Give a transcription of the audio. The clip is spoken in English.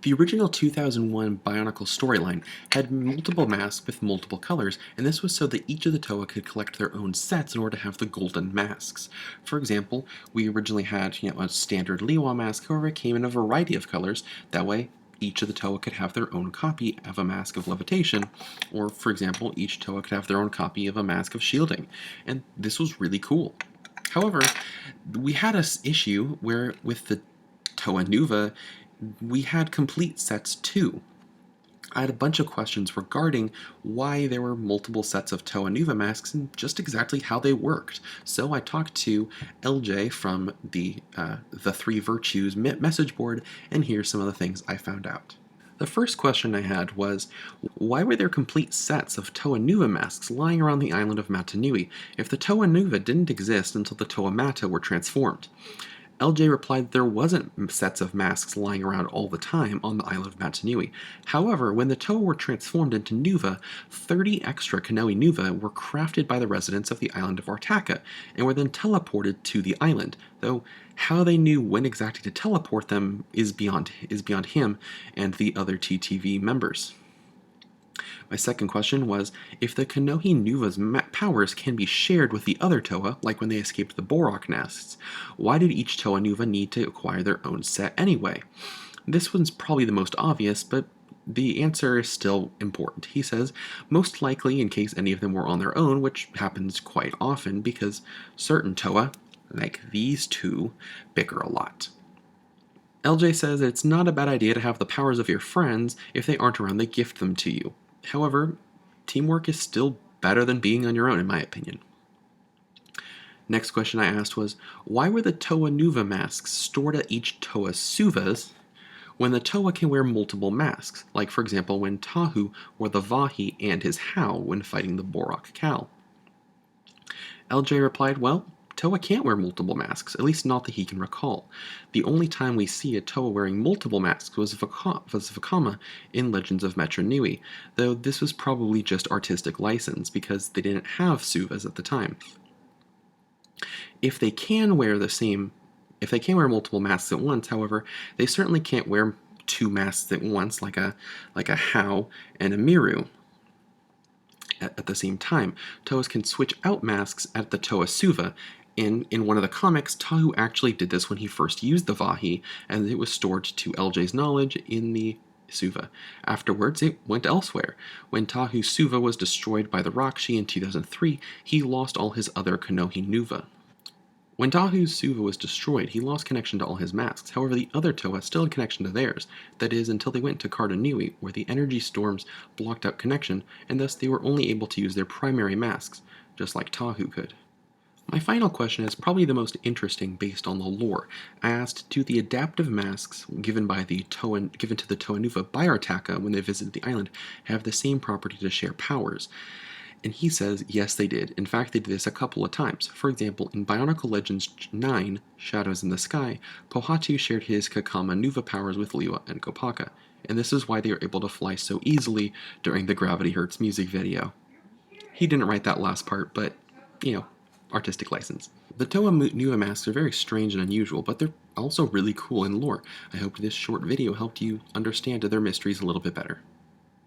The original 2001 Bionicle storyline had multiple masks with multiple colors, and this was so that each of the Toa could collect their own sets in order to have the golden masks. For example, we originally had a standard Liwa mask, however it came in a variety of colors. That way, each of the Toa could have their own copy of a mask of levitation, or for example, each Toa could have their own copy of a mask of shielding, and this was really cool. However, we had an issue where with the Toa Nuva, we had complete sets too. I had a bunch of questions regarding why there were multiple sets of Toa Nuva masks and just exactly how they worked. So I talked to Eljay from the Three Virtues message board, and here's some of the things I found out. The first question I had was, why were there complete sets of Toa Nuva masks lying around the island of Matanui if the Toa Nuva didn't exist until the Toa Mata were transformed? Eljay replied that there wasn't sets of masks lying around all the time on the island of Matanui. However, when the Toa were transformed into Nuva, 30 extra Kanohi Nuva were crafted by the residents of the island of Artaka, and were then teleported to the island, though how they knew when exactly to teleport them is beyond him and the other TTV members. My second question was, if the Kanohi Nuva's powers can be shared with the other Toa, like when they escaped the Borok nests, why did each Toa Nuva need to acquire their own set anyway? This one's probably the most obvious, but the answer is still important. He says, most likely in case any of them were on their own, which happens quite often because certain Toa, like these two, bicker a lot. Eljay says that it's not a bad idea to have the powers of your friends. If they aren't around, they gift them to you. However, teamwork is still better than being on your own, in my opinion. Next question I asked was, why were the Toa Nuva masks stored at each Toa Suvas when the Toa can wear multiple masks, like for example when Tahu wore the Vahi and his Hau when fighting the Borok Cal? Eljay replied, well, Toa can't wear multiple masks, at least not that he can recall. The only time we see a Toa wearing multiple masks was Vakama in Legends of Metra Nui, though this was probably just artistic license because they didn't have Suvas at the time. If they can wear multiple masks at once, however, they certainly can't wear two masks at once, like a Hau and a Miru. At the same time, Toas can switch out masks at the Toa Suva. In one of the comics, Tahu actually did this when he first used the Vahi, and it was stored to Eljay's knowledge in the Suva. Afterwards, it went elsewhere. When Tahu's Suva was destroyed by the Rakshi in 2003, he lost all his other Kanohi Nuva. When Tahu's Suva was destroyed, he lost connection to all his masks. However, the other Toa still had connection to theirs. That is, until they went to Karta Nui, where the energy storms blocked out connection, and thus they were only able to use their primary masks, just like Tahu could. My final question is probably the most interesting based on the lore. I asked, do the adaptive masks given to the Toa Nuva by Artaka when they visited the island have the same property to share powers? And he says, yes, they did. In fact, they did this a couple of times. For example, in Bionicle Legends 9, Shadows in the Sky, Pohatu shared his Kakama Nuva powers with Liwa and Kopaka, and this is why they were able to fly so easily during the Gravity Hurts music video. He didn't write that last part, but, artistic license. The Toa Nuva masks are very strange and unusual, but they're also really cool in lore. I hope this short video helped you understand their mysteries a little bit better.